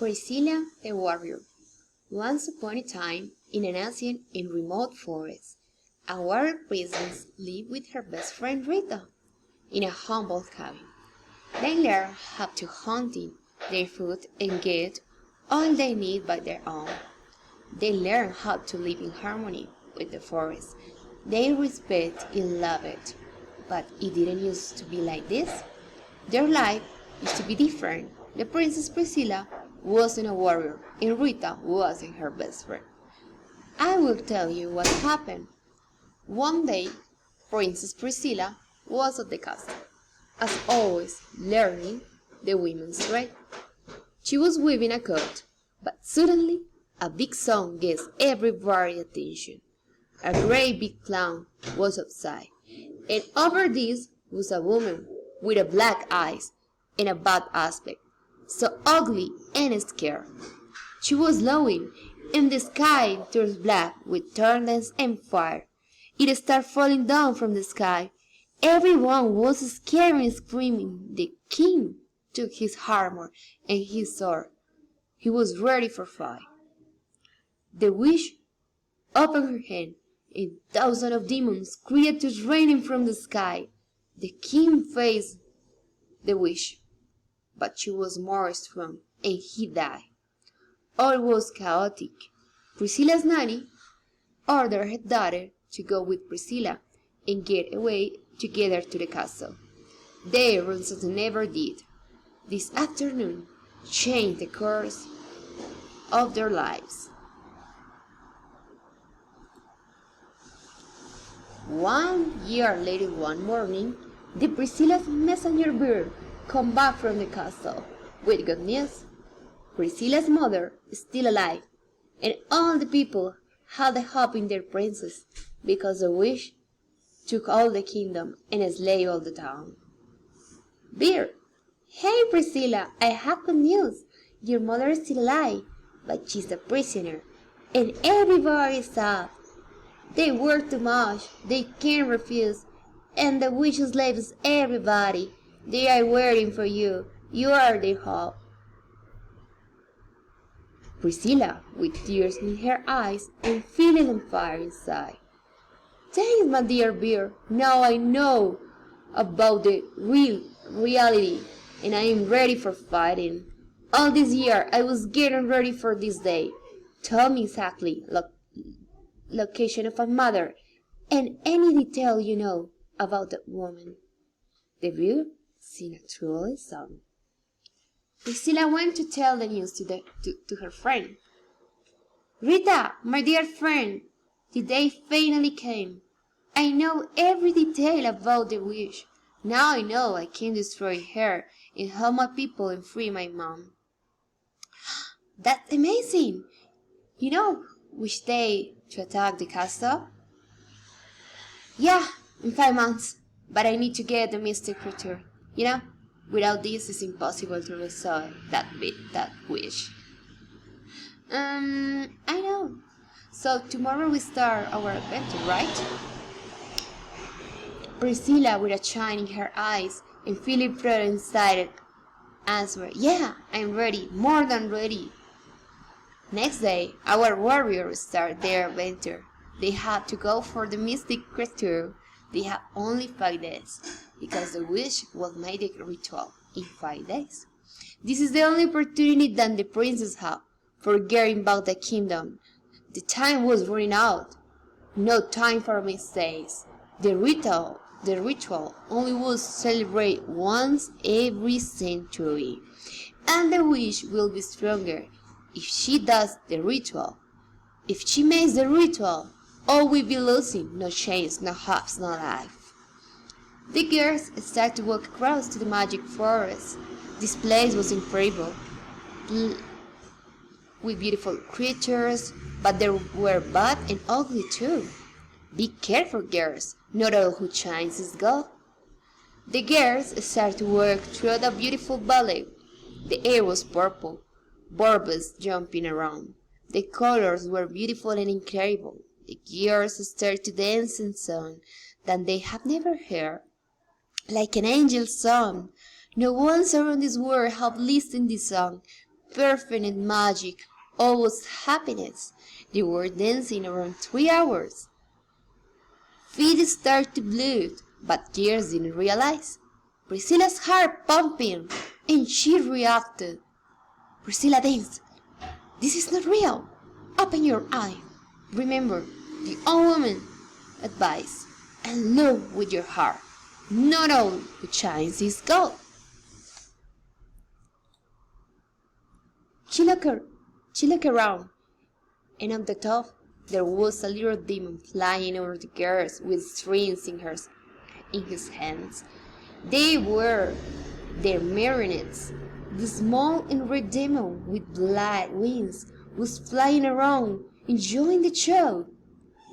Priscilla the Warrior. Once upon a time, in an ancient and remote forest, a warrior princess lived with her best friend Rita in a humble cabin. They learn how to hunt their food and get all they need by their own. They learn how to live in harmony with the forest. They respect and love it. But it didn't used to be like this. Their life used to be different. The Princess Priscilla wasn't a warrior, and Rita wasn't her best friend. I will tell you what happened. One day, Princess Priscilla was at the castle, as always, learning the women's trade. She was weaving a coat, but suddenly a big sound gets everybody's attention. A great big clown was outside, and over this was a woman with a black eyes and a bad aspect, so ugly and scared. She was glowing, and the sky turns black with thunders and fire. It started falling down from the sky. Everyone was scared and screaming. The king took his armor and his sword. He was ready for fight. The witch opened her hand, and thousands of demons, creatures raining from the sky. The king faced the witch, but she was more strong, and he died. All was chaotic. Priscilla's nanny ordered her daughter to go with Priscilla and get away together to the castle. They run as they never did. This afternoon changed the course of their lives. 1 year later, one morning, the Priscilla's messenger bird come back from the castle with good news. Priscilla's mother is still alive, and all the people had a hope in their princess, because the witch took all the kingdom and enslaved all the town. Bird, hey Priscilla, I have good news. Your mother is still alive, but she's a prisoner, and everybody is sad. They work too much, they can't refuse, and the witch slaves everybody. They are waiting for you. You are their hope. Priscilla, with tears in her eyes and feeling on fire inside. Thanks, my dear bear. Now I know about the reality, and I am ready for fighting. All this year I was getting ready for this day. Tell me exactly location of my mother and any detail you know about that woman. The bear sing a truly song. Priscilla went to tell the news to her friend. Rita, my dear friend, the day finally came. I know every detail about the witch. Now I know I can destroy her and help my people and free my mom. That's amazing! You know which day to attack the castle? Yeah, in 5 months. But I need to get the mystic creature. You know, without this it's impossible to resolve that wish. I know. So tomorrow we start our adventure, right? Priscilla, with a shine in her eyes and feeling proud and excited, answered, yeah, I'm ready, more than ready. Next day, our warriors start their adventure. They had to go for the mystic creature. They had only 5 days, because the witch will make the ritual in 5 days. This is the only opportunity that the princess had for getting about the kingdom. The time was running out. No time for mistakes. The ritual only was celebrated once every century, and the witch will be stronger if she does the ritual. If she makes the ritual, all will be losing, no chance, no hopes, no life. The girls started to walk across to the magic forest. This place was incredible, with beautiful creatures, but there were bad and ugly too. Be careful, girls, not all who shines is gold. The girls started to walk through the beautiful valley. The air was purple, birds jumping around. The colors were beautiful and incredible. The girls started to dance and song that they had never heard, like an angel's song. No one around this world had listened to this song perfect and magic, always happiness. They were dancing around 3 hours. Feet started to bleed, but Gears didn't realize. Priscilla's heart pumping, and she reacted. Priscilla danced. This is not real. Open your eye. Remember the old woman advice, and look with your heart. Not all who shines is gold. She looked around, and on the top there was a little demon flying over the girls with strings in his hands. They were their marionettes. The small and red demon with black wings was flying around, enjoying the show,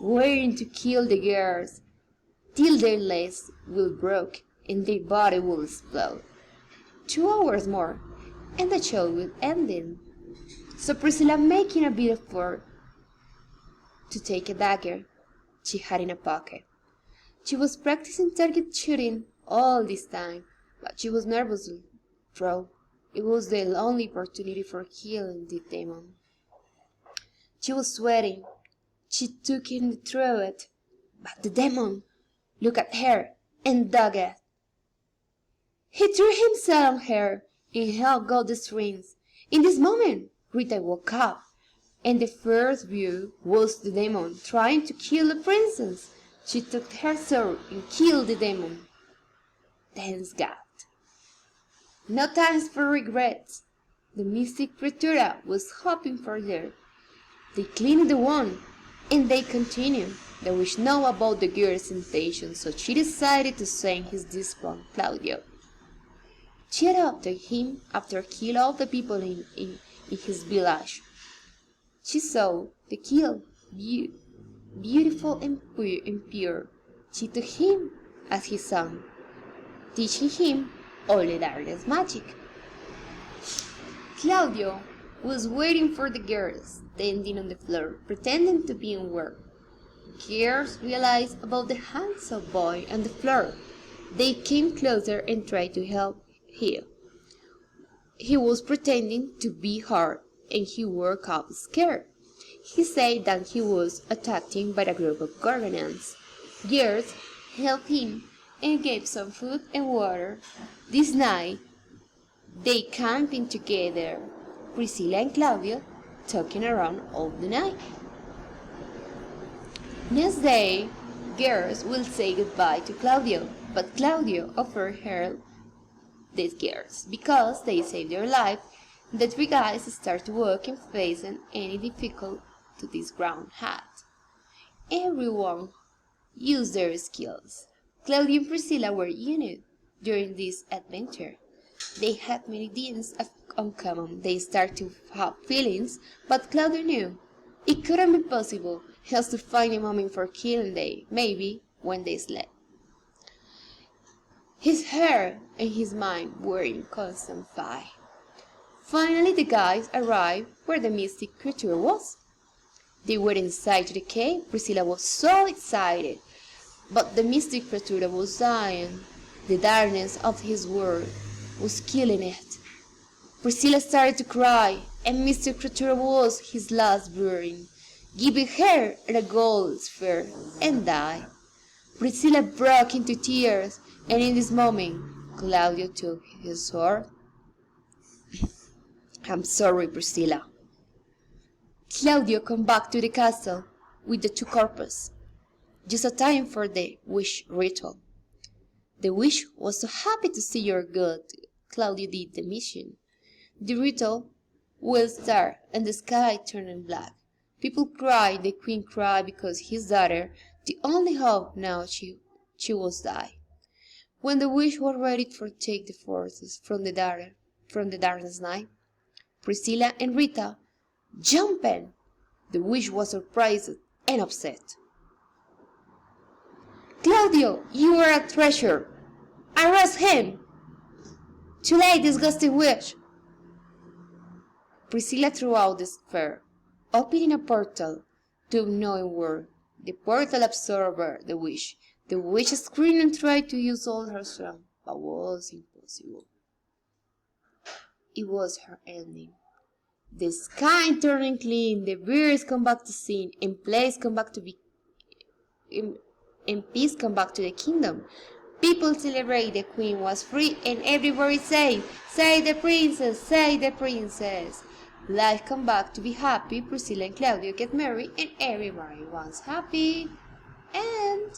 waiting to kill the girls till their legs will break and their body will explode. 2 hours more, and the show will end. So Priscilla, making a bit of effort to take a dagger she had in a pocket. She was practicing target shooting all this time, but she was nervously thrown. It was the only opportunity for killing the demon. She was sweating. She took in to throw it, but the demon looked at her and dug it. He threw himself on her and held out the strings. In this moment, Rita woke up, and the first view was the demon trying to kill the princess. She took her sword and killed the demon. Thanks God. No time for regrets. The mystic creature was hoping for her. They cleaned the wound, and they continued. The witch knew about the girl's intention, so she decided to send his disciple, Claudio. She adopted him after killing all the people in his village. She saw the kid beautiful and pure. She took him as his son, teaching him all the darkness magic. Claudio was waiting for the girls, standing on the floor, pretending to be in work. Girls realized about the handsome boy on the floor. They came closer and tried to help him. He was pretending to be hurt, and he woke up scared. He said that he was attacked by a group of Gorgonans. Girls helped him and gave some food and water. This night, they camping together, Priscilla and Claudio talking around all the night. Next day, girls will say goodbye to Claudio, but Claudio offered her these girls because they saved their life. The three guys start to work and facing any difficult to this ground hat. Everyone used their skills. Claudio and Priscilla were united during this adventure. They had many things uncommon. They started to have feelings, but Claudio knew it couldn't be possible. He has to find a moment for killing them, maybe when they slept. His heart and his mind were in constant fight. Finally, the guys arrived where the mystic creature was. They were inside the cave. Priscilla was so excited, but the mystic creature was dying. The darkness of his world was killing it. Priscilla started to cry, and mystic creature was his last burden, giving her a gold sphere and died. Priscilla broke into tears, and in this moment, Claudio took his sword. I'm sorry, Priscilla. Claudio came back to the castle with the two corpses, just a time for the wish ritual. The witch was so happy to see your good. Claudio did the mission. The ritual will start, and the sky turned black. People cried, the queen cried because his daughter, the only hope now, she was died. When the witch was ready to take the forces from the darkness night, Priscilla and Rita jumped in. The witch was surprised and upset. Claudio, you are a treasure. Arrest him! Too late, disgusting witch! Priscilla threw out the sphere, opening a portal to unknown world. The portal absorbed the witch. The witch screamed and tried to use all her strength, but was impossible. It was her ending. The sky turning clean, the birds come back to sing, and place come back to be, and peace come back to the kingdom. People celebrate the queen was free, and everybody say, "Say the princess, say the princess." Life come back to be happy. Priscilla and Claudio get married, and everybody was happy. And